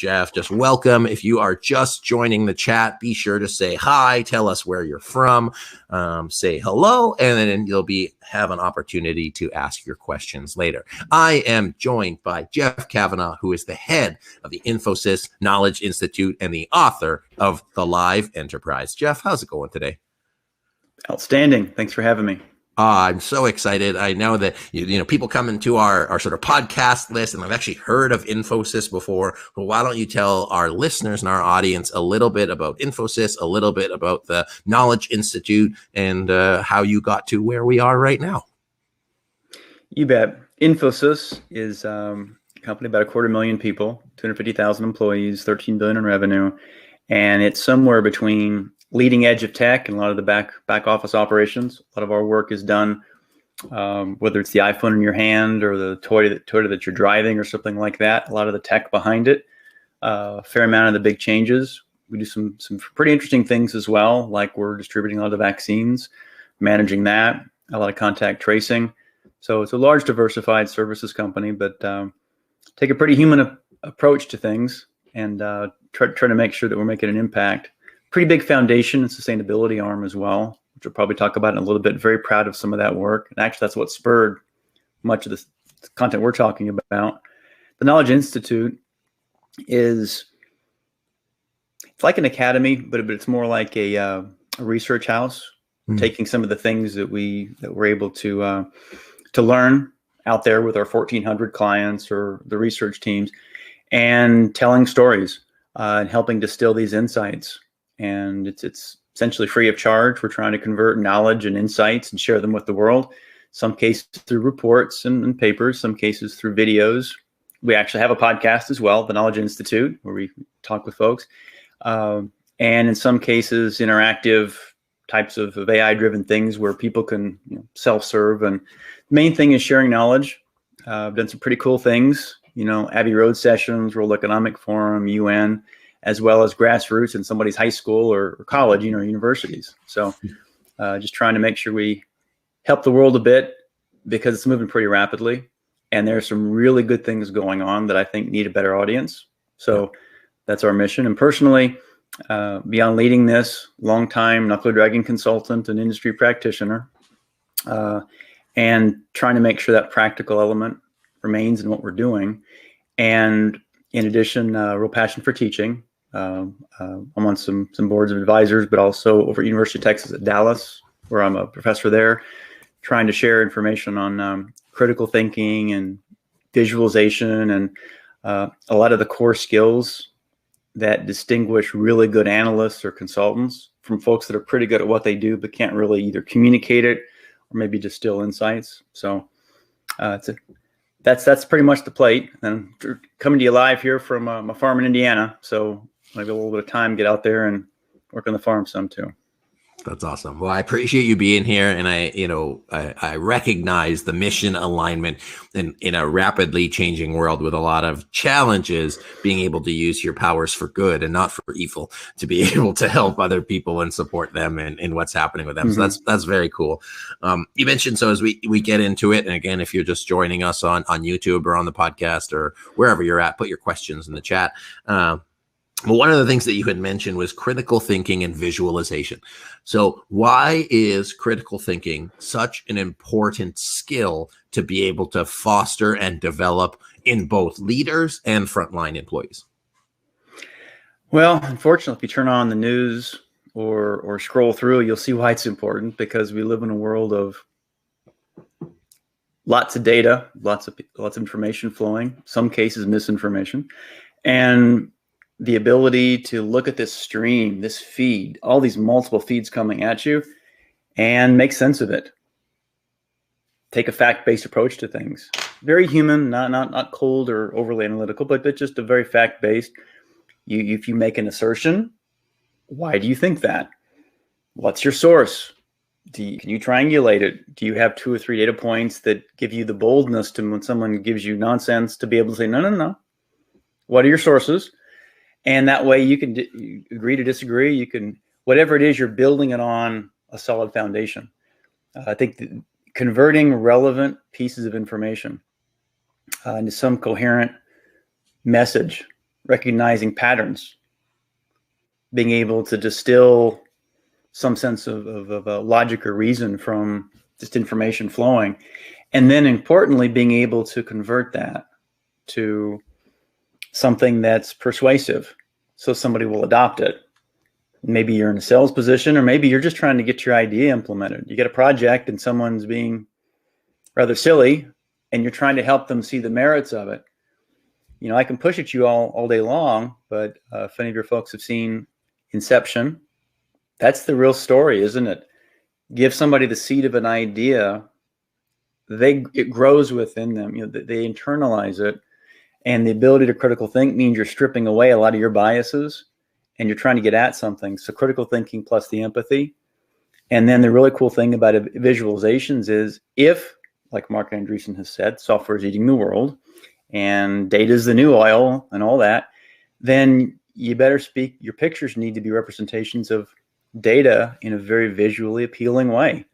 Jeff. Just welcome. If you are just joining the chat, be sure to say hi, tell us where you're from, say hello, and then you'll have an opportunity to ask your questions later. I am joined by Jeff Kavanaugh, who is the head of the Infosys Knowledge Institute and the author of The Live Enterprise. Jeff, how's it going today? Outstanding. Thanks for having me. I'm so excited. I know that people come into our sort of podcast list, and I've actually heard of Infosys before. But why don't you tell our listeners and our audience a little bit about Infosys, a little bit about the Knowledge Institute, and how you got to where we are right now? You bet. Infosys is a company about 250,000 people, 250,000 employees, $13 billion in revenue, and it's somewhere between leading edge of tech and a lot of the back office operations. A lot of our work is done, whether it's the iPhone in your hand or the Toyota that you're driving or something like that. A lot of the tech behind it, a fair amount of the big changes. We do some pretty interesting things as well, like we're distributing a lot of the vaccines, managing that, a lot of contact tracing. So it's a large diversified services company, but take a pretty human approach to things and try to make sure that we're making an impact. Pretty big foundation and sustainability arm as well, which we'll probably talk about in a little bit. Very proud of some of that work. And actually, that's what spurred much of the content we're talking about. The Knowledge Institute it's like an academy, but it's more like a research house, taking some of the things that we're able to learn out there with our 1,400 clients or the research teams, and telling stories and helping distill these insights. And it's essentially free of charge. We're trying to convert knowledge and insights and share them with the world. Some cases through reports and papers, some cases through videos. We actually have a podcast as well, the Knowledge Institute, where we talk with folks. And in some cases, interactive types of AI-driven things where people can self-serve. And the main thing is sharing knowledge. I've done some pretty cool things, Abbey Road sessions, World Economic Forum, UN, as well as grassroots in somebody's high school or college, universities. So just trying to make sure we help the world a bit because it's moving pretty rapidly. And there's some really good things going on that I think need a better audience. So that's our mission. And personally, beyond leading this, longtime knuckle dragging consultant and industry practitioner, and trying to make sure that practical element remains in what we're doing. And in addition, real passion for teaching. I'm on some boards of advisors, but also over at University of Texas at Dallas, where I'm a professor there, trying to share information on critical thinking and visualization and a lot of the core skills that distinguish really good analysts or consultants from folks that are pretty good at what they do, but can't really either communicate it or maybe distill insights. So that's pretty much the plate. And coming to you live here from a farm in Indiana. So maybe a little bit of time, get out there and work on the farm some too. That's awesome. Well, I appreciate you being here, and I recognize the mission alignment in a rapidly changing world with a lot of challenges. Being able to use your powers for good and not for evil, to be able to help other people and support them in what's happening with them. Mm-hmm. So that's very cool. You mentioned, so as we get into it, and again, if you're just joining us on YouTube or on the podcast or wherever you're at, put your questions in the chat. Well, one of the things that you had mentioned was critical thinking and visualization. So why is critical thinking such an important skill to be able to foster and develop in both leaders and frontline employees? Well, unfortunately, if you turn on the news or scroll through, you'll see why it's important, because we live in a world of lots of data, lots of information flowing, some cases misinformation, and the ability to look at this stream, this feed, all these multiple feeds coming at you, and make sense of it. Take a fact-based approach to things. Very human, not cold or overly analytical, but just a very fact-based. If you make an assertion, why do you think that? What's your source? Can you triangulate it? Do you have 2 or 3 data points that give you the boldness to, when someone gives you nonsense, to be able to say, no. What are your sources? And that way you can you agree to disagree. You can, whatever it is, you're building it on a solid foundation. I think converting relevant pieces of information into some coherent message, recognizing patterns, being able to distill some sense of logic or reason from just information flowing. And then importantly, being able to convert that to something that's persuasive so somebody will adopt it. Maybe you're in a sales position, or maybe you're just trying to get your idea implemented. You get a project and someone's being rather silly and you're trying to help them see the merits of it. You know, I can push at you all day long, but if any of your folks have seen Inception, that's the real story, isn't it? Give somebody the seed of an idea, it grows within them. You know, they internalize it, and the ability to critical think means you're stripping away a lot of your biases, and you're trying to get at something. So critical thinking plus the empathy, and then the really cool thing about visualizations is, if, like Mark Andreessen has said, software is eating the world, and data is the new oil, and all that, then you better speak. Your pictures need to be representations of data in a very visually appealing way.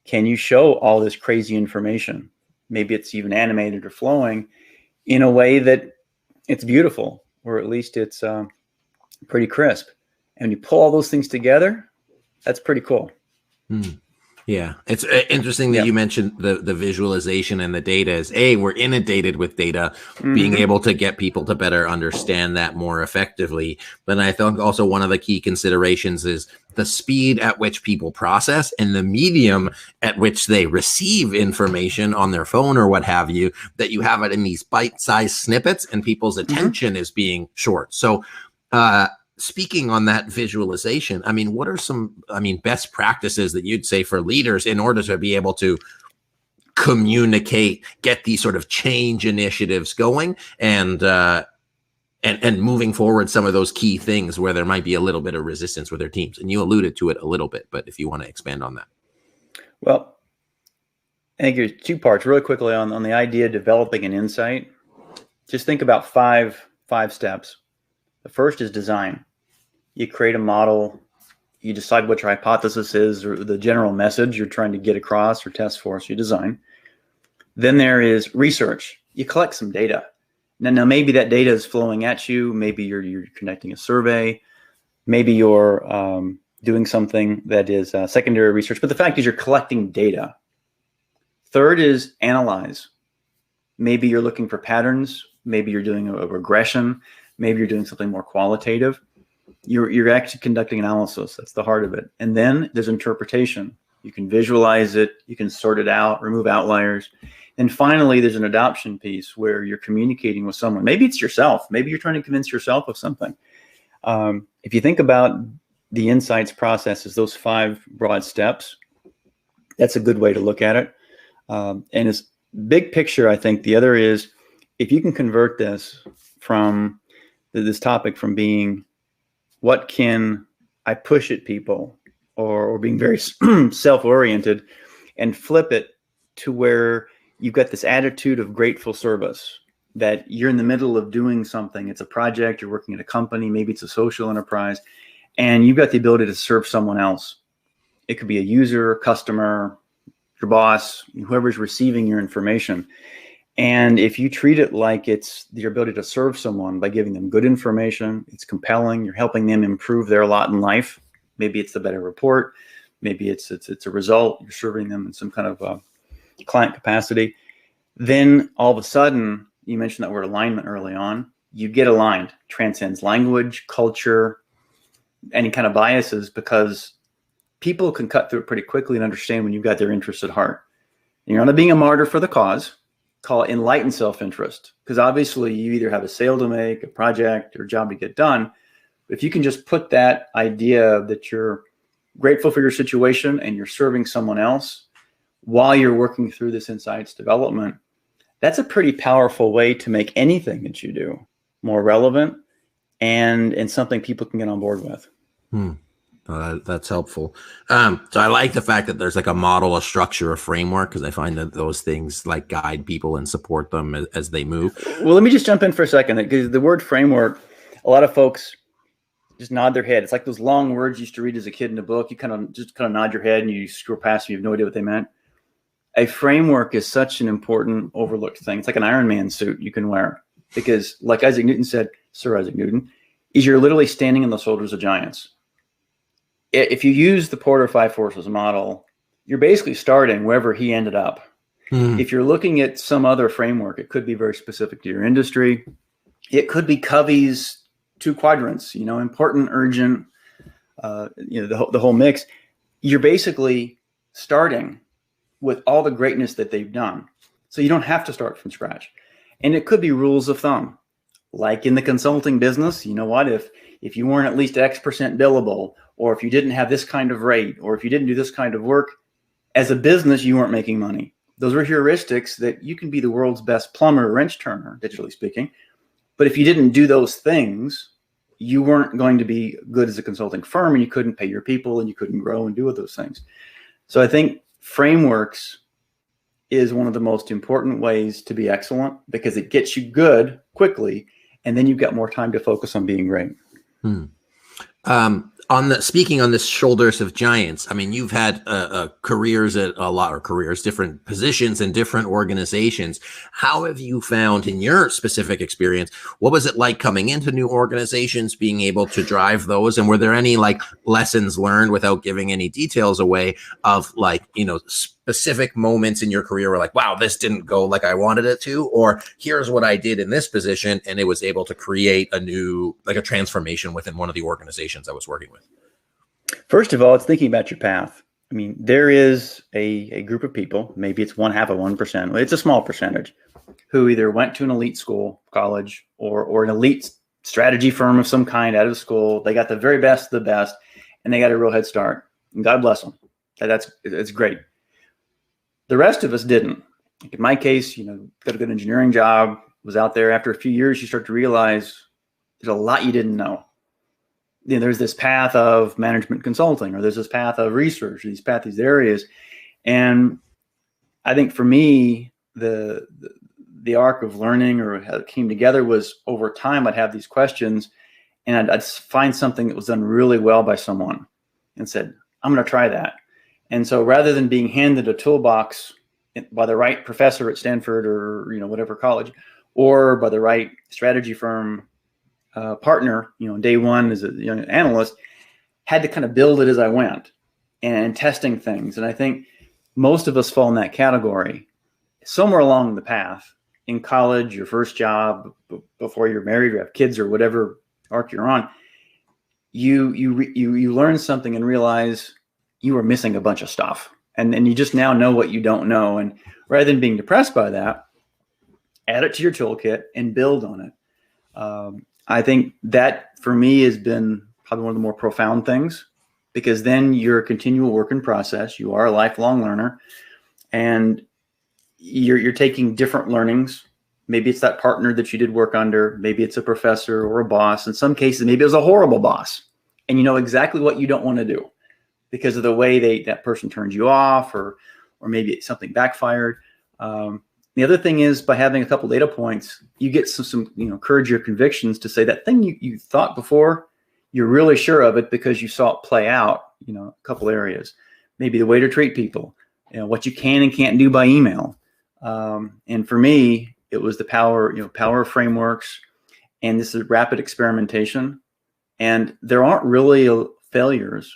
Can you show all this crazy information? Maybe it's even animated or flowing in a way that it's beautiful, or at least it's pretty crisp. And when you pull all those things together, that's pretty cool. Yeah, it's interesting that you mentioned the visualization and the data. Is we're inundated with data, being able to get people to better understand that more effectively. But I think also one of the key considerations is the speed at which people process and the medium at which they receive information on their phone or what have you, that you have it in these bite-sized snippets and people's attention is being short. So, speaking on that visualization, I mean, what are some, best practices that you'd say for leaders in order to be able to communicate, get these sort of change initiatives going, and moving forward some of those key things where there might be a little bit of resistance with their teams? And you alluded to it a little bit, but if you want to expand on that. Well, I think there's two parts really quickly on the idea of developing an insight. Just think about five steps. The first is design. You create a model, you decide what your hypothesis is or the general message you're trying to get across or test for, so you design. Then there is research. You collect some data. Now maybe that data is flowing at you. Maybe you're conducting a survey. Maybe you're doing something that is secondary research. But the fact is you're collecting data. Third is analyze. Maybe you're looking for patterns. Maybe you're doing a regression. Maybe you're doing something more qualitative. You're actually conducting analysis. That's the heart of it. And then there's interpretation. You can visualize it. You can sort it out, remove outliers. And finally, there's an adoption piece where you're communicating with someone. Maybe it's yourself. Maybe you're trying to convince yourself of something. If you think about the insights process as those five broad steps, that's a good way to look at it. And it's big picture, I think the other is, if you can convert this from this topic from being what can I push at people, or being very self-oriented, and flip it to where you've got this attitude of grateful service, that you're in the middle of doing something. It's a project, you're working at a company, maybe it's a social enterprise, and you've got the ability to serve someone else. It could be a user, customer, your boss, whoever's receiving your information. And if you treat it like it's your ability to serve someone by giving them good information, it's compelling, you're helping them improve their lot in life. Maybe it's the better report. Maybe it's a result. You're serving them in some kind of client capacity. Then all of a sudden, you mentioned that word alignment early on, you get aligned. Transcends language, culture, any kind of biases, because people can cut through it pretty quickly and understand when you've got their interests at heart. And you're not being a martyr for the cause. Call it enlightened self-interest, because obviously you either have a sale to make, a project, or a job to get done. But if you can just put that idea that you're grateful for your situation and you're serving someone else while you're working through this insights development, that's a pretty powerful way to make anything that you do more relevant and something people can get on board with. That's helpful. So I like the fact that there's like a model, a structure, a framework, because I find that those things like guide people and support them as they move. Well, let me just jump in for a second, because the word framework, a lot of folks just nod their head. It's like those long words you used to read as a kid in a book. You kind of nod your head and you scroll past them. You have no idea what they meant. A framework is such an important overlooked thing. It's like an Iron Man suit you can wear. because like Isaac Newton said, Sir Isaac Newton, is you're literally standing on the shoulders of giants. If you use the Porter Five Forces model, you're basically starting wherever he ended up. If you're looking at some other framework, it could be very specific to your industry. It could be Covey's 2 quadrants, important, urgent, the whole mix. You're basically starting with all the greatness that they've done. So you don't have to start from scratch. And it could be rules of thumb. Like in the consulting business, you know what? If you weren't at least X% billable, or if you didn't have this kind of rate, or if you didn't do this kind of work, as a business, you weren't making money. Those are heuristics that you can be the world's best plumber or wrench turner, digitally speaking. But if you didn't do those things, you weren't going to be good as a consulting firm, and you couldn't pay your people, and you couldn't grow and do those things. So I think frameworks is one of the most important ways to be excellent, because it gets you good quickly, and then you've got more time to focus on being great. Speaking on the shoulders of giants, I mean, you've had careers at different positions in different organizations. How have you found, in your specific experience, what was it like coming into new organizations, being able to drive those? And were there any lessons learned, without giving any details away, of specific moments in your career where wow, this didn't go like I wanted it to, or here's what I did in this position, and it was able to create a transformation within one of the organizations I was working with? First of all, it's thinking about your path. I mean, there is a group of people, maybe it's 0.5%, it's a small percentage, who either went to an elite school, college, or an elite strategy firm of some kind out of school. They got the very best of the best, and they got a real head start. And God bless them. That's great. The rest of us didn't. In my case, got a good engineering job, was out there. After a few years, you start to realize there's a lot you didn't know. There's this path of management consulting, or there's this path of research, these areas. And I think for me, the arc of learning, or how it came together, was over time I'd have these questions, and I'd find something that was done really well by someone and said, I'm going to try that. And so rather than being handed a toolbox by the right professor at Stanford or whatever college, or by the right strategy firm partner, day one as a young analyst, had to kind of build it as I went and testing things. And I think most of us fall in that category. Somewhere along the path, in college, your first job, before you're married or have kids or whatever arc you're on, you learn something and realize you are missing a bunch of stuff. And you just now know what you don't know. And rather than being depressed by that, add it to your toolkit and build on it. I think that for me has been probably one of the more profound things, because then you're a continual work in process. You are a lifelong learner, and you're taking different learnings. Maybe it's that partner that you did work under. Maybe it's a professor or a boss. In some cases, maybe it was a horrible boss, and you know exactly what you don't want to do because of the way that person turns you off, or maybe something backfired. The other thing is, by having a couple data points, you get some courage, your convictions to say that thing you thought before, you're really sure of it because you saw it play out, a couple areas. Maybe the way to treat people, what you can and can't do by email. And for me, it was the power of frameworks, and this is rapid experimentation. And there aren't really failures.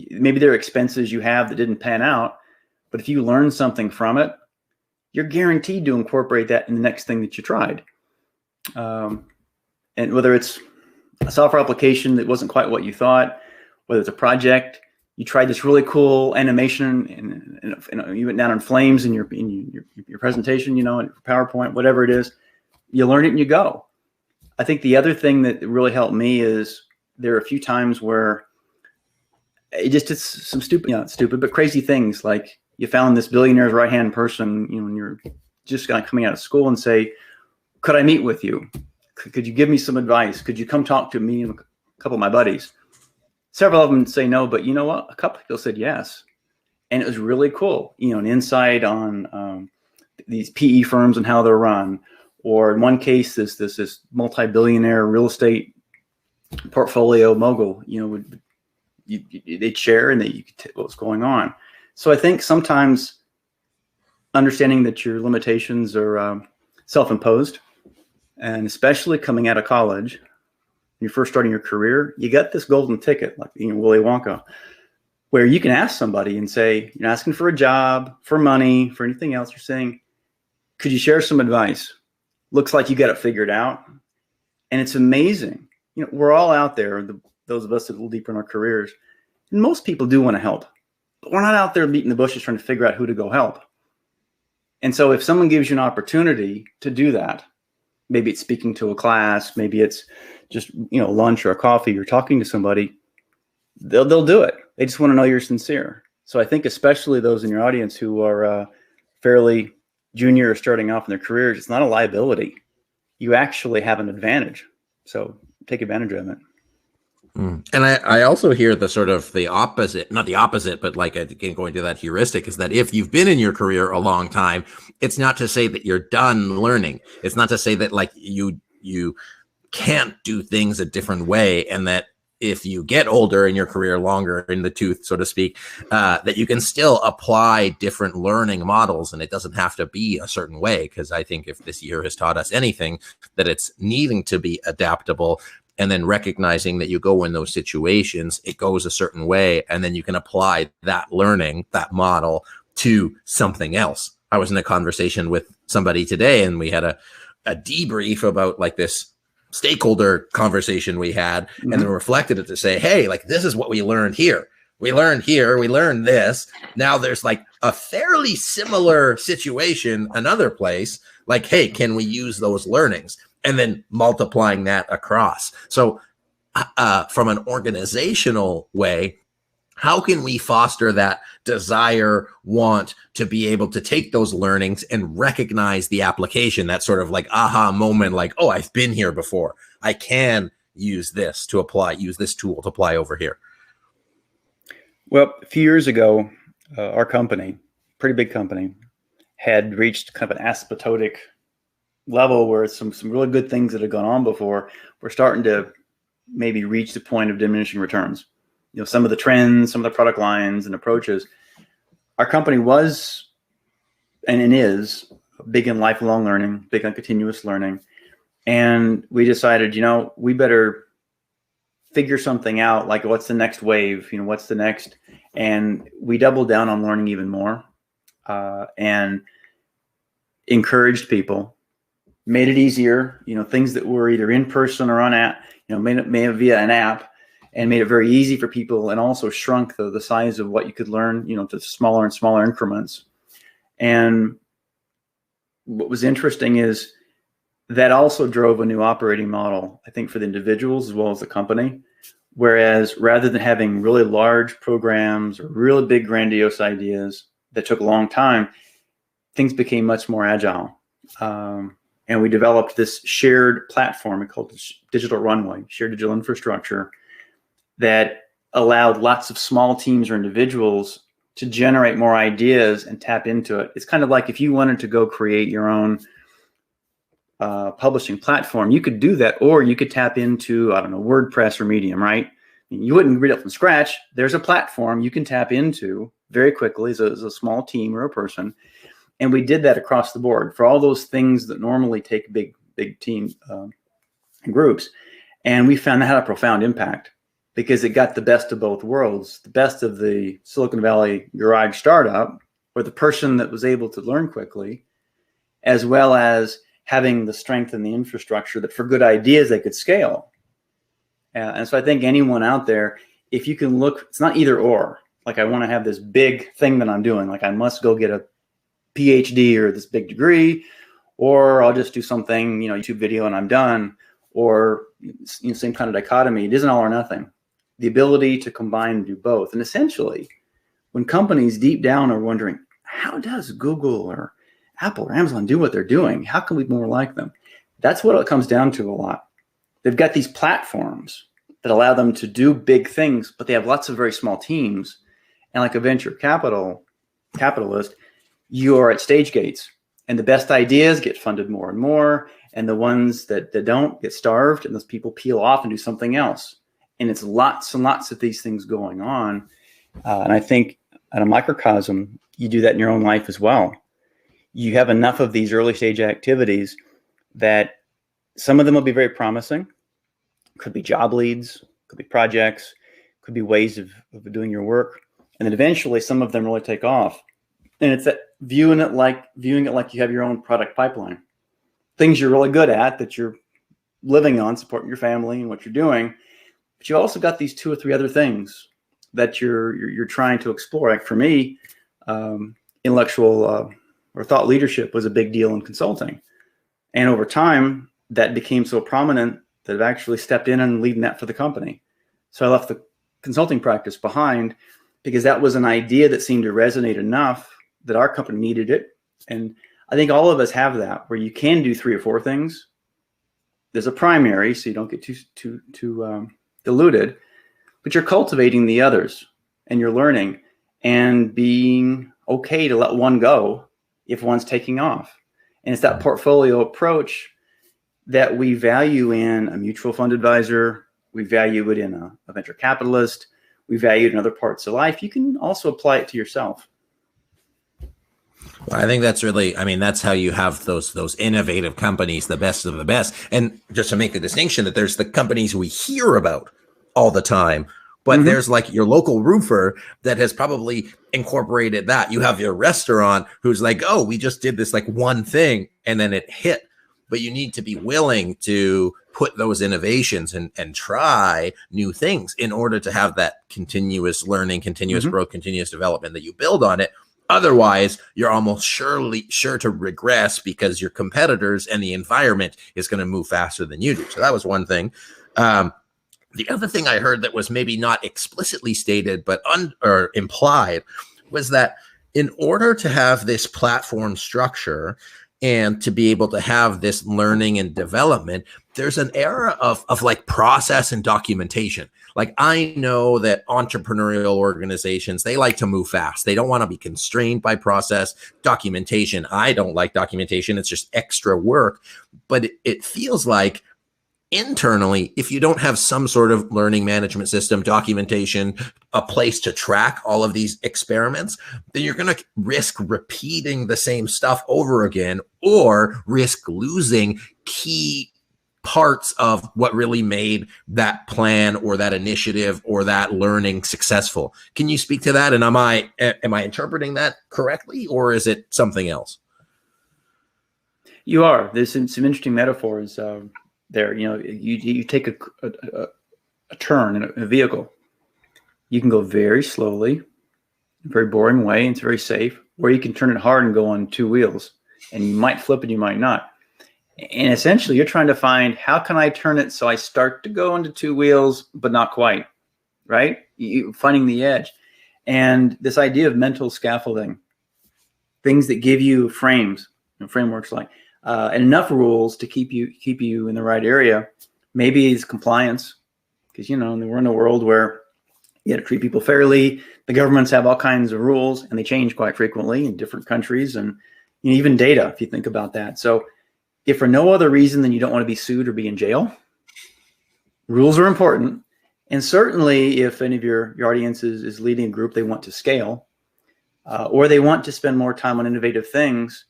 Maybe there are expenses you have that didn't pan out, but if you learn something from it, you're guaranteed to incorporate that in the next thing that you tried. And whether it's a software application that wasn't quite what you thought, whether it's a project, you tried this really cool animation and you went down in flames in your presentation, in PowerPoint, whatever it is, you learn it and you go. I think the other thing that really helped me is there are a few times where it just did some stupid, but crazy things, like you found this billionaire's right-hand person, when you're just kind of coming out of school, and say, could I meet with you? Could you give me some advice? Could you come talk to me and a couple of my buddies? Several of them say no, but you know what? A couple of people said yes. And it was really cool, an insight on these PE firms and how they're run. Or in one case, this multi-billionaire real estate portfolio mogul, they'd share and you could tell what's going on. So I think sometimes understanding that your limitations are self-imposed, And especially coming out of college, when you're first starting your career, you got this golden ticket, like Willy Wonka, where you can ask somebody and say, you're asking for a job, for money, for anything else. You're saying, could you share some advice? Looks like you got it figured out. And it's amazing. We're all out there, those of us that are a little deeper in our careers, and most people do want to help, but we're not out there beating the bushes trying to figure out who to go help. And so if someone gives you an opportunity to do that, maybe it's speaking to a class, maybe it's just, lunch or a coffee, you're talking to somebody, they'll do it. They just want to know you're sincere. So I think especially those in your audience who are fairly junior or starting off in their careers, it's not a liability. You actually have an advantage. So take advantage of it. And I also hear the sort of the opposite, not the opposite, but like again, going to that heuristic is that if you've been in your career a long time, it's not to say that you're done learning. It's not to say that like you can't do things a different way, and that if you get older in your career, longer in the tooth, so to speak, that you can still apply different learning models, and it doesn't have to be a certain way. Because I think if this year has taught us anything, that it's needing to be adaptable, and then recognizing that you go in those situations, it goes a certain way, and then you can apply that learning, that model, to something else. I was in a conversation with somebody today, and we had a debrief about like this stakeholder conversation we had, and then reflected it to say, hey, like this is what we learned here. We learned this. Now there's like a fairly similar situation another place. Like, hey, can we use those learnings? And then multiplying that across. So from an organizational way, how can we foster that desire, want to be able to take those learnings and recognize the application, that sort of like aha moment, like, oh, I've been here before. I can use this to apply, use this tool to apply over here. Well, a few years ago, our company, pretty big company, had reached kind of an asymptotic level where some really good things that had gone on before were starting to maybe reach the point of diminishing returns. Some of the trends, some of the product lines and approaches. Our company was and is big in lifelong learning, big on continuous learning. And we decided, we better figure something out, like what's the next wave, what's the next, and we doubled down on learning even more and encouraged people, made it easier, things that were either in person or on app, made it via an app, and made it very easy for people, and also shrunk the size of what you could learn, to smaller and smaller increments. And what was interesting is that also drove a new operating model, I think, for the individuals as well as the company. Whereas rather than having really large programs or really big grandiose ideas that took a long time, things became much more agile. And we developed this shared platform called Digital Runway, shared digital infrastructure, that allowed lots of small teams or individuals to generate more ideas and tap into it. It's kind of like if you wanted to go create your own publishing platform, you could do that, or you could tap into, I don't know, WordPress or Medium, right? You wouldn't read it from scratch. There's a platform you can tap into very quickly as a small team or a person. And we did that across the board for all those things that normally take big team groups. And we found that had a profound impact, because it got the best of both worlds, the best of the Silicon Valley garage startup, or the person that was able to learn quickly, as well as having the strength and the infrastructure that for good ideas they could scale. And so I think anyone out there, if you can look, it's not either or. Like, I want to have this big thing that I'm doing, like I must go get a PhD or this big degree, or I'll just do something, YouTube video and I'm done, or same kind of dichotomy. It isn't all or nothing. The ability to combine and do both. And essentially, when companies deep down are wondering, how does Google or Apple or Amazon do what they're doing? How can we be more like them? That's what it comes down to a lot. They've got these platforms that allow them to do big things, but they have lots of very small teams. And like a venture capitalist, you are at stage gates, and the best ideas get funded more and more, and the ones that don't get starved, and those people peel off and do something else. And it's lots and lots of these things going on. And I think at a microcosm, you do that in your own life as well. You have enough of these early stage activities that Some of them will be very promising. Could be job leads, could be projects, could be ways of doing your work. And then eventually some of them really take off. And it's that viewing it like you have your own product pipeline. Things you're really good at that you're living on, supporting your family and what you're doing. But you also got these 2 or 3 other things that you're trying to explore. Like for me, intellectual or thought leadership was a big deal in consulting. And over time, that became so prominent that I've actually stepped in and leading that for the company. So I left the consulting practice behind because that was an idea that seemed to resonate enough that our company needed it. And I think all of us have that, where you can do 3 or 4 things. There's a primary, so you don't get too diluted, but you're cultivating the others and you're learning and being okay to let one go if one's taking off. And it's that portfolio approach that we value in a mutual fund advisor. We value it in a venture capitalist. We value it in other parts of life. You can also apply it to yourself. Well, I think that's really, I mean, that's how you have those innovative companies, the best of the best. And just to make the distinction that there's the companies we hear about all the time, but there's like your local roofer that has probably incorporated that. You have your restaurant who's like, oh, we just did this like one thing and then it hit. But you need to be willing to put those innovations and try new things in order to have that continuous learning, continuous growth, continuous development that you build on it. Otherwise, you're almost sure to regress because your competitors and the environment is going to move faster than you do. So that was one thing. The other thing I heard that was maybe not explicitly stated, but or implied, was that in order to have this platform structure and to be able to have this learning and development, there's an era of like process and documentation. Like I know that entrepreneurial organizations, they like to move fast. They don't want to be constrained by process. Documentation, I don't like documentation. It's just extra work. But it feels like internally, if you don't have some sort of learning management system, documentation, a place to track all of these experiments, then you're going to risk repeating the same stuff over again or risk losing key parts of what really made that plan or that initiative or that learning successful. Can you speak to that? And am I interpreting that correctly, or is it something else? You are. There's some interesting metaphors there. You know, you take a turn in a vehicle. You can go very slowly, a very boring way, and it's very safe, or you can turn it hard and go on 2 wheels, and you might flip and you might not. And essentially, you're trying to find, how can I turn it so I start to go into 2 wheels, but not quite, right? You finding the edge. And this idea of mental scaffolding, things that give you frames, frameworks like, and enough rules to keep you in the right area. Maybe it's compliance, because, you know, we're in a world where you got to treat people fairly. The governments have all kinds of rules, and they change quite frequently in different countries, and you know, even data, if you think about that. So if for no other reason than you don't want to be sued or be in jail, rules are important. And certainly if any of your audience is leading a group, they want to scale, or they want to spend more time on innovative things,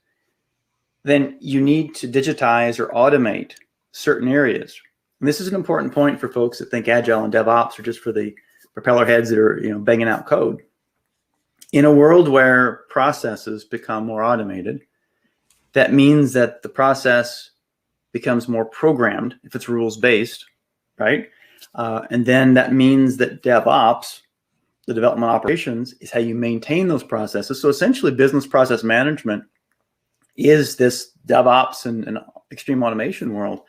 then you need to digitize or automate certain areas. And this is an important point for folks that think Agile and DevOps are just for the propeller heads that are, you know, banging out code. In a world where processes become more automated, that means that the process becomes more programmed if it's rules-based, right? And then that means that DevOps, the development operations, is how you maintain those processes. So essentially business process management is this DevOps and extreme automation world.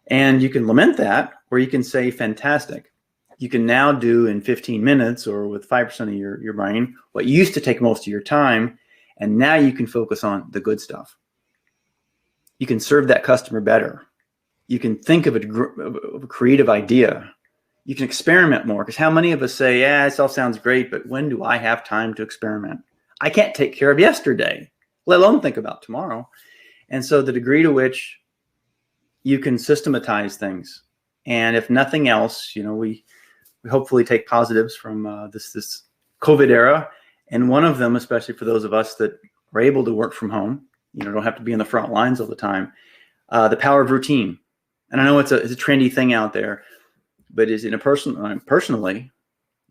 And you can lament that, or you can say, fantastic. You can now do in 15 minutes or with 5% of your brain what used to take most of your time. And now you can focus on the good stuff. You can serve that customer better. You can think of a creative idea. You can experiment more, because how many of us say, yeah, this all sounds great, but when do I have time to experiment? I can't take care of yesterday, let alone think about tomorrow. And so the degree to which you can systematize things, and if nothing else, you know, we hopefully take positives from this COVID era. And one of them, especially for those of us that are able to work from home, you know, don't have to be in the front lines all the time, the power of routine. And I know it's a trendy thing out there, but is in a personally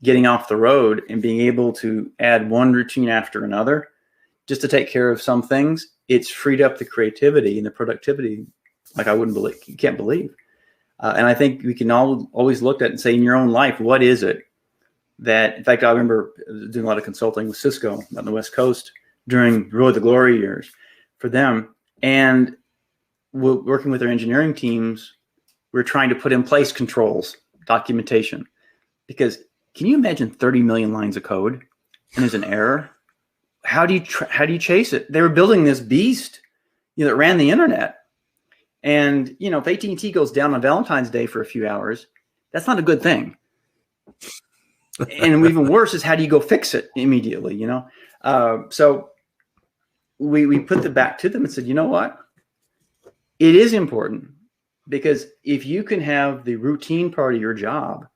getting off the road and being able to add one routine after another just to take care of some things, it's freed up the creativity and the productivity like I wouldn't believe, you can't believe. And I think we can always look at it and say in your own life, what is it that, in fact, I remember doing a lot of consulting with Cisco on the West Coast during really the glory years for them. And working with their engineering teams, we're trying to put in place controls, documentation, because can you imagine 30 million lines of code and there's an error? How do you chase it? They were building this beast, that ran the internet. And, if AT&T goes down on Valentine's Day for a few hours, that's not a good thing. And even worse is how do you go fix it immediately, So we put the back to them and said, you know what? It is important because if you can have the routine part of your job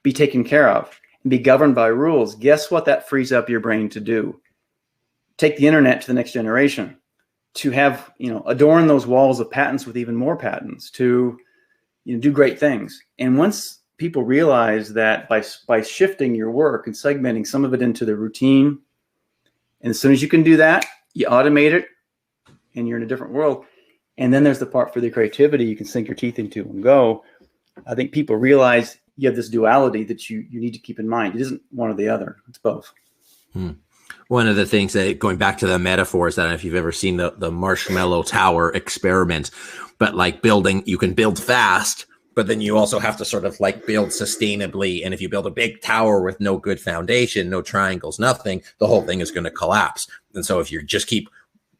be taken care of and be governed by rules, guess what that frees up your brain to do? Take the internet to the next generation, to have, adorn those walls of patents with even more patents, to, do great things. And once people realize that by shifting your work and segmenting some of it into the routine, and as soon as you can do that, you automate it and you're in a different world. And then there's the part for the creativity you can sink your teeth into and go. I think people realize you have this duality that you need to keep in mind. It isn't one or the other. It's both. One of the things that, going back to the metaphors, I don't know if you've ever seen the marshmallow tower experiment, but like you can build fast, but then you also have to sort of like build sustainably. And if you build a big tower with no good foundation, no triangles, nothing, the whole thing is going to collapse. And so if you just keep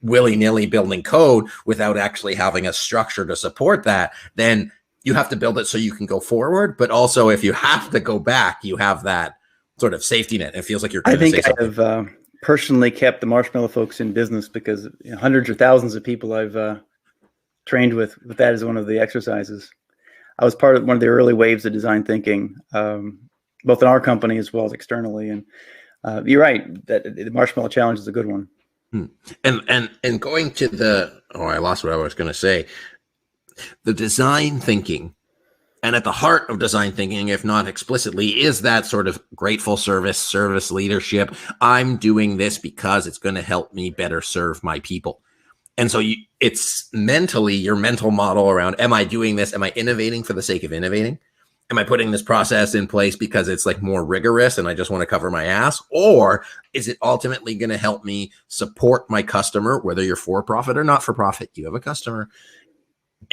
willy-nilly building code without actually having a structure to support that, then you have to build it so you can go forward. But also if you have to go back, you have that sort of safety net. It feels like you're going to say something. I have personally kept the marshmallow folks in business because hundreds or thousands of people I've trained with that as one of the exercises. I was part of one of the early waves of design thinking, both in our company as well as externally. And you're right, that the marshmallow challenge is a good one. And going to I lost what I was going to say. The design thinking, and at the heart of design thinking, if not explicitly, is that sort of grateful service leadership. I'm doing this because it's going to help me better serve my people. And so it's mentally your mental model around, am I doing this? Am I innovating for the sake of innovating? Am I putting this process in place because it's like more rigorous and I just want to cover my ass? Or is it ultimately going to help me support my customer, whether you're for profit or not for profit? You have a customer.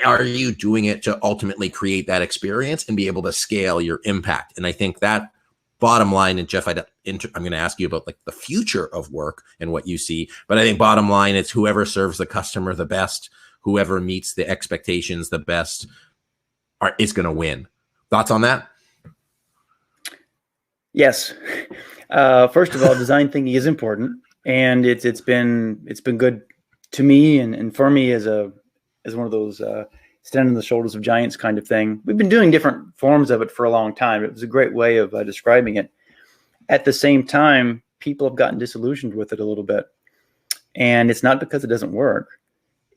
Are you doing it to ultimately create that experience and be able to scale your impact? And I think that bottom line, and Jeff, I'm going to ask you about like the future of work and what you see, but I think bottom line, it's whoever serves the customer the best, whoever meets the expectations the best is going to win. Thoughts on that? Yes. First of all, design thinking is important, and it's been good to me and for me as one of those stand on the shoulders of giants kind of thing. We've been doing different forms of it for a long time. It was a great way of describing it. At the same time, people have gotten disillusioned with it a little bit, and it's not because it doesn't work.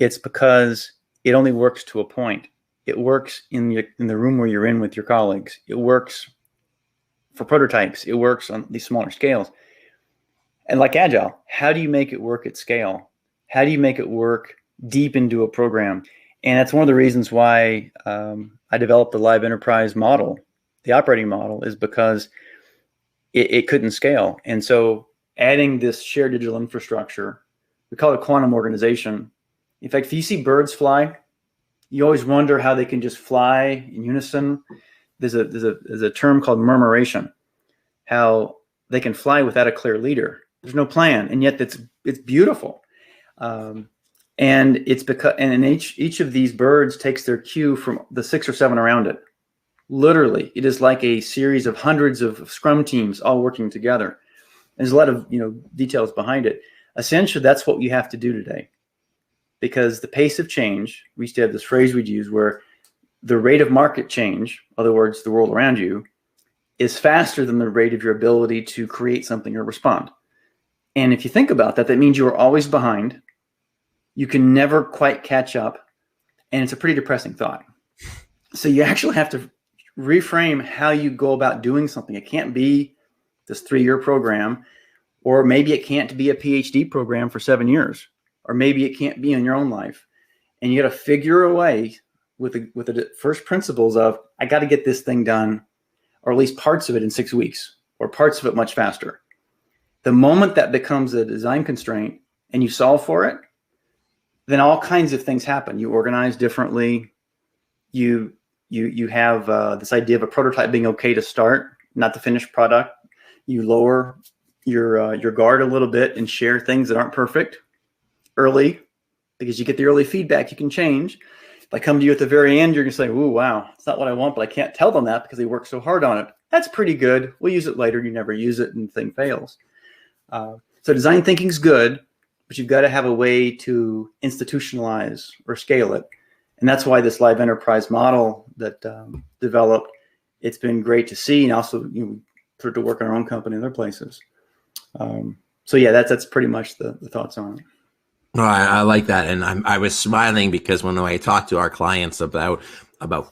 It's because it only works to a point. It works in the room where you're in with your colleagues. It works for prototypes. It works on these smaller scales. And like Agile, how do you make it work at scale? How do you make it work deep into a program? And that's one of the reasons why I developed the live enterprise model. The operating model is because it couldn't scale. And so adding this shared digital infrastructure, we call it quantum organization. In fact, if you see birds fly, you always wonder how they can just fly in unison. There's a term called murmuration, how they can fly without a clear leader. There's no plan, and yet it's beautiful. And it's because, and each of these birds takes their cue from the 6 or 7 around it. Literally, it is like a series of hundreds of scrum teams all working together. There's a lot of details behind it. Essentially, that's what you have to do today, because the pace of change. We used to have this phrase we'd use where the rate of market change, in other words, the world around you, is faster than the rate of your ability to create something or respond. And if you think about that, that means you are always behind. You can never quite catch up. And it's a pretty depressing thought. So you actually have to reframe how you go about doing something. It can't be this 3-year program, or maybe it can't be a PhD program for 7 years, or maybe it can't be in your own life. And you got to figure a way with the first principles of, I got to get this thing done, or at least parts of it in 6 weeks, or parts of it much faster. The moment that becomes a design constraint and you solve for it, then all kinds of things happen. You organize differently. You have this idea of a prototype being okay to start, not the finished product. You lower your guard a little bit and share things that aren't perfect early, because you get the early feedback you can change. If I come to you at the very end, you're going to say, ooh, wow, it's not what I want, but I can't tell them that because they worked so hard on it. That's pretty good. We'll use it later. You never use it and the thing fails. So design thinking is good, but you've got to have a way to institutionalize or scale it. And that's why this live enterprise model that developed, it's been great to see, and also for it to work in our own company and other places. So yeah, that's pretty much the thoughts on it. Oh, I like that, and I was smiling because when I talk to our clients about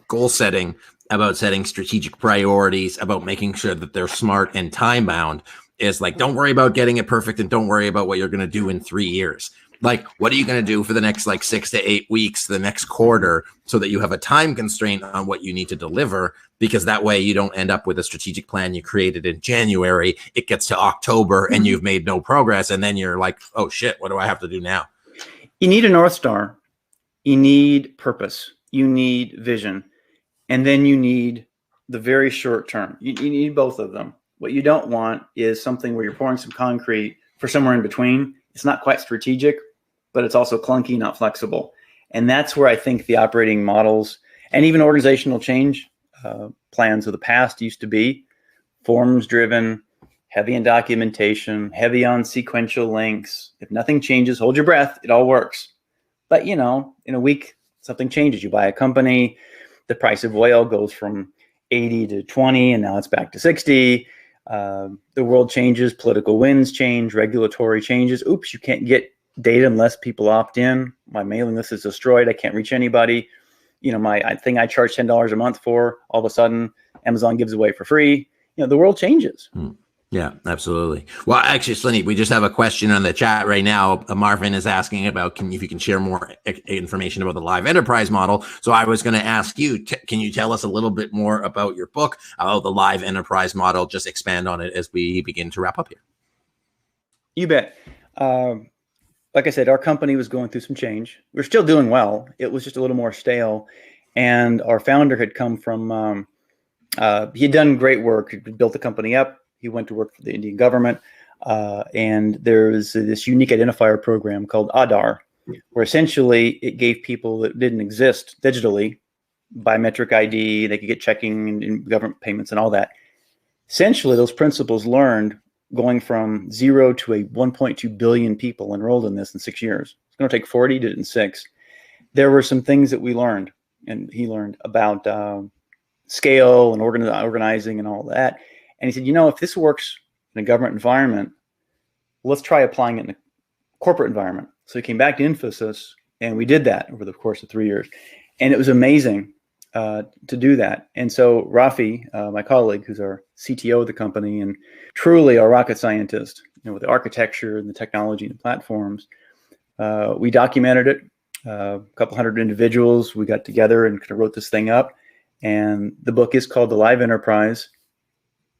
goal setting, about setting strategic priorities, about making sure that they're smart and time bound, is like, don't worry about getting it perfect, and don't worry about what you're going to do in 3 years. Like, what are you going to do for the next 6 to 8 weeks, the next quarter, so that you have a time constraint on what you need to deliver? Because that way you don't end up with a strategic plan you created in January. It gets to October and you've made no progress. And then you're like, oh shit, what do I have to do now? You need a North Star. You need purpose. You need vision. And then you need the very short term. You need both of them. What you don't want is something where you're pouring some concrete for somewhere in between. It's not quite strategic, but it's also clunky, not flexible. And that's where I think the operating models and even organizational change plans of the past used to be forms driven, heavy on documentation, heavy on sequential links. If nothing changes, hold your breath. It all works. But, in a week, something changes. You buy a company, the price of oil goes from 80 to 20, and now it's back to 60. The world changes, political winds change, regulatory changes. Oops, you can't get data unless people opt in. My mailing list is destroyed. I can't reach anybody. My thing I charge $10 a month for, all of a sudden Amazon gives away for free. The world changes. Yeah, absolutely. Well, actually, Slinny, we just have a question on the chat right now. Marvin is asking about if you can share more information about the live enterprise model. So I was going to ask you, can you tell us a little bit more about your book, about the live enterprise model? Just expand on it as we begin to wrap up here. You bet. Like I said, our company was going through some change. We're still doing well. It was just a little more stale. And our founder had come from, he had done great work. He built the company up. He went to work for the Indian government. And there's this unique identifier program called Aadhaar, where essentially it gave people that didn't exist digitally, biometric ID, they could get checking and government payments and all that. Essentially, those principles learned going from 0 to a 1.2 billion people enrolled in this in 6 years. It's going to take 40, did it in 6. There were some things that we learned, and he learned about scale and organizing and all that. And he said, if this works in a government environment, let's try applying it in a corporate environment. So he came back to Infosys, and we did that over the course of 3 years. And it was amazing to do that. And so Rafi, my colleague, who's our CTO of the company and truly our rocket scientist, with the architecture and the technology and the platforms, we documented it. A couple hundred individuals, we got together and kind of wrote this thing up. And the book is called The Live Enterprise: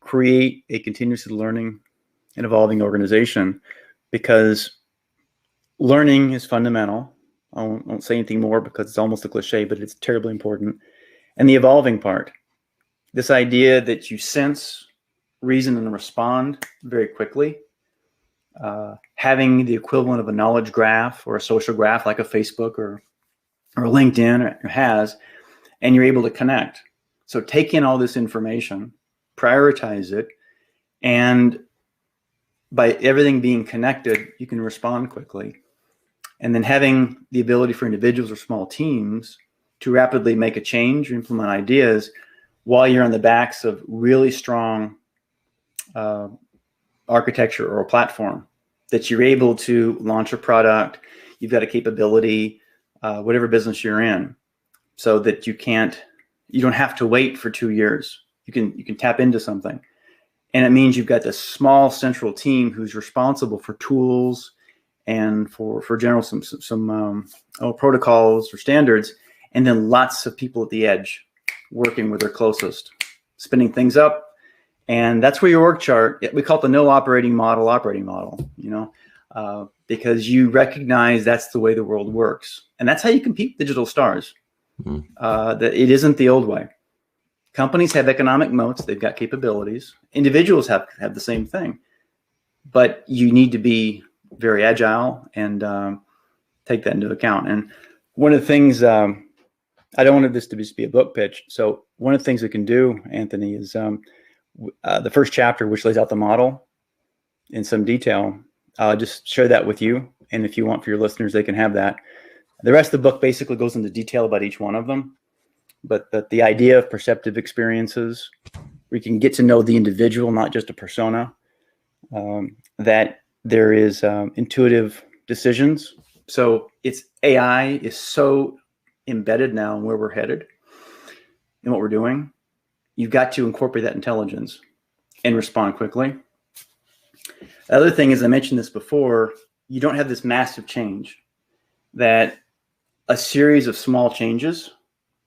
Create a Continuously Learning and Evolving Organization, because learning is fundamental. I won't say anything more because it's almost a cliche, but it's terribly important. And the evolving part, this idea that you sense, reason, and respond very quickly, having the equivalent of a knowledge graph or a social graph like a Facebook or a LinkedIn has, and you're able to connect. So take in all this information, prioritize it, and by everything being connected, you can respond quickly. And then having the ability for individuals or small teams to rapidly make a change or implement ideas while you're on the backs of really strong architecture or a platform, that you're able to launch a product, you've got a capability, whatever business you're in, so that you can't You don't have to wait for 2 years. You can tap into something. And it means you've got this small central team who's responsible for tools and for general some protocols or standards, and then lots of people at the edge working with their closest, spinning things up. And that's where your org chart, we call it the no operating model, because you recognize that's the way the world works. And that's how you compete with digital stars. That it isn't the old way. Companies have economic moats. They've got capabilities. Individuals have the same thing. But you need to be very agile and take that into account. And one of the things, I don't want this to just be a book pitch. So one of the things we can do, Anthony, is the first chapter, which lays out the model in some detail. I'll just share that with you. And if you want for your listeners, they can have that. The rest of the book basically goes into detail about each one of them. But the idea of perceptive experiences, where you can get to know the individual, not just a persona, that there is intuitive decisions. So it's AI is so embedded now in where we're headed and what we're doing. You've got to incorporate that intelligence and respond quickly. The other thing is, I mentioned this before, you don't have this massive change, that a series of small changes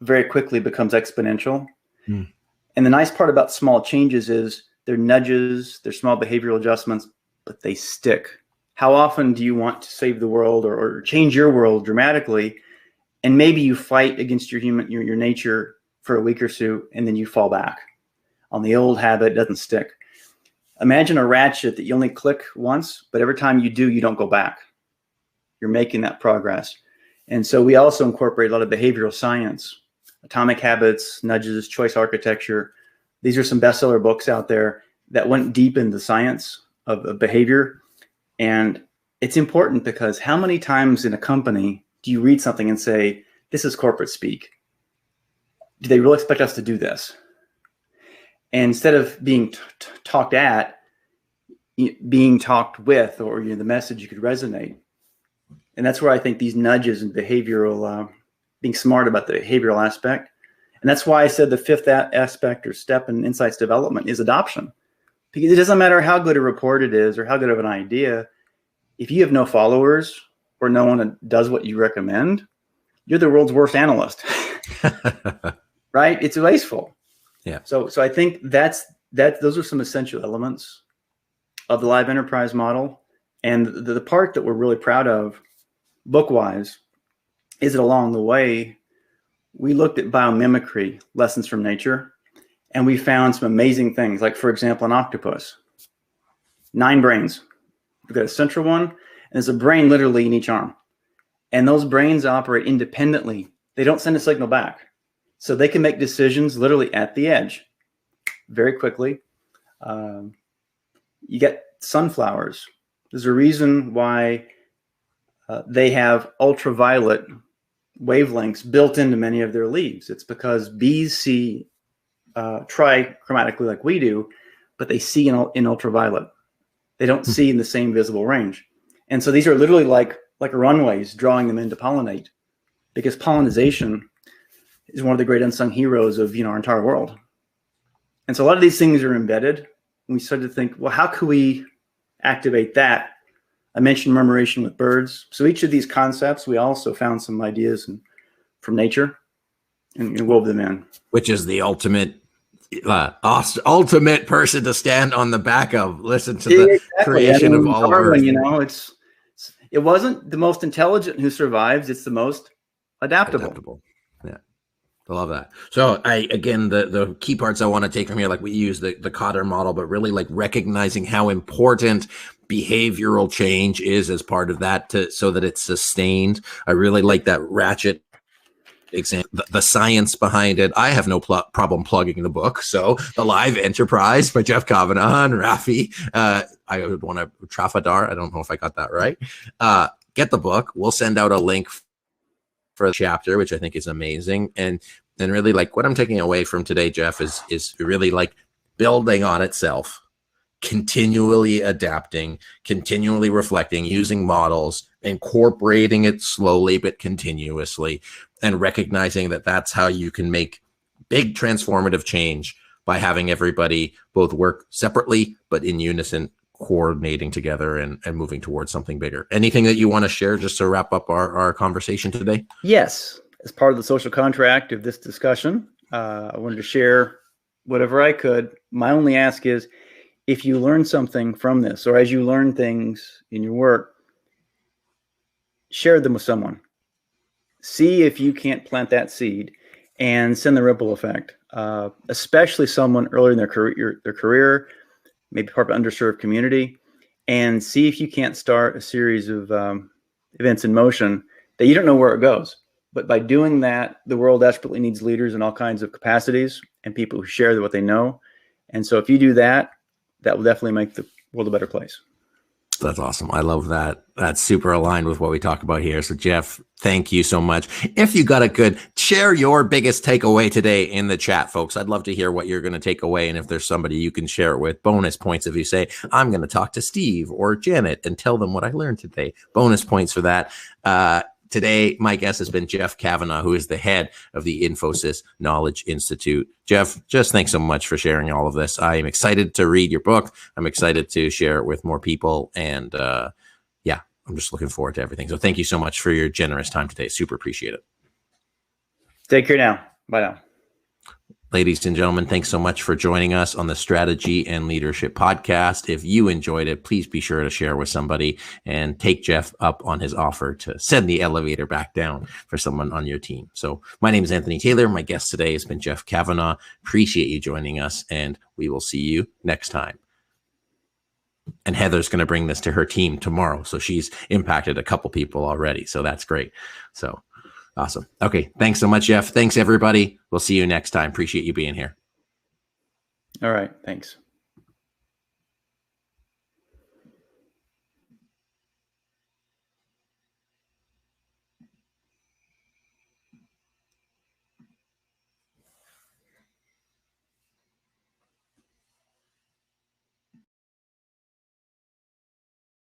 very quickly becomes exponential. And the nice part about small changes is they're nudges, they're small behavioral adjustments, but they stick. How often do you want to save the world or change your world dramatically, and maybe you fight against your nature for a week or two, and then you fall back on the old habit? It doesn't stick. Imagine a ratchet that you only click once, but every time you do, you don't go back. You're making that progress. And so we also incorporate a lot of behavioral science, atomic habits, nudges, choice architecture. These are some bestseller books out there that went deep into the science of behavior. And it's important because how many times in a company do you read something and say, this is corporate speak? Do they really expect us to do this? And instead of being talked at, being talked with, or the message you could resonate. And that's where I think these nudges and behavioral, being smart about the behavioral aspect. And that's why I said the fifth aspect or step in insights development is adoption. Because it doesn't matter how good a report it is or how good of an idea. If you have no followers or no one that does what you recommend, you're the world's worst analyst. Right? It's wasteful. Yeah. So I think those are some essential elements of the live enterprise model. And the part that we're really proud of, book-wise, is that along the way, we looked at biomimicry, lessons from nature, and we found some amazing things. Like, for example, an octopus, 9 brains. We've got a central one, and there's a brain literally in each arm. And those brains operate independently. They don't send a signal back. So they can make decisions literally at the edge very quickly. You get sunflowers. There's a reason why they have ultraviolet wavelengths built into many of their leaves. It's because bees see trichromatically like we do, but they see in ultraviolet. They don't see in the same visible range. And so these are literally like runways drawing them in to pollinate, because pollination is one of the great unsung heroes of our entire world. And so a lot of these things are embedded. And we started to think, well, how could we activate that? I mentioned murmuration with birds. So each of these concepts, we also found some ideas from nature and wove them in. Which is the ultimate person to stand on the back of. Listen to the creation of all of Earth. It wasn't the most intelligent who survives. It's the most adaptable. Yeah. I love that. So again, the key parts I want to take from here, like we use the Cotter model, but really like recognizing how important behavioral change is as part of that so that it's sustained. I really like that ratchet example, the science behind it. I have no problem plugging the book. So The Live Enterprise by Jeff Kavanaugh and Rafi. I would want to Trafadar. I don't know if I got that right. Get the book. We'll send out a link for the chapter, which I think is amazing. And really like what I'm taking away from today, Jeff, is really like building on itself, continually adapting, continually reflecting, using models, incorporating it slowly but continuously, and recognizing that that's how you can make big transformative change by having everybody both work separately, but in unison, coordinating together and moving towards something bigger. Anything that you want to share just to wrap up our conversation today? Yes. As part of the social contract of this discussion, I wanted to share whatever I could. My only ask is, if you learn something from this, or as you learn things in your work, share them with someone. See if you can't plant that seed and send the ripple effect, especially someone earlier in their career, maybe part of an underserved community, and see if you can't start a series of events in motion that you don't know where it goes. But by doing that, the world desperately needs leaders in all kinds of capacities and people who share what they know. And so if you do that, that will definitely make the world a better place. That's awesome. I love that. That's super aligned with what we talk about here. So Jeff, thank you so much. If you got it good, share your biggest takeaway today in the chat, folks. I'd love to hear what you're going to take away. And if there's somebody you can share it with, bonus points if you say, I'm going to talk to Steve or Janet and tell them what I learned today. Bonus points for that. Today, my guest has been Jeff Kavanaugh, who is the head of the Infosys Knowledge Institute. Jeff, just thanks so much for sharing all of this. I am excited to read your book. I'm excited to share it with more people. And yeah, I'm just looking forward to everything. So thank you so much for your generous time today. Super appreciate it. Take care now. Bye now. Ladies and gentlemen, thanks so much for joining us on the Strategy and Leadership Podcast. If you enjoyed it, please be sure to share with somebody and take Jeff up on his offer to send the elevator back down for someone on your team. So my name is Anthony Taylor. My guest today has been Jeff Kavanaugh. Appreciate you joining us, and we will see you next time. And Heather's going to bring this to her team tomorrow. So she's impacted a couple people already. So that's great. So awesome. Okay. Thanks so much, Jeff. Thanks, everybody. We'll see you next time. Appreciate you being here. All right. Thanks.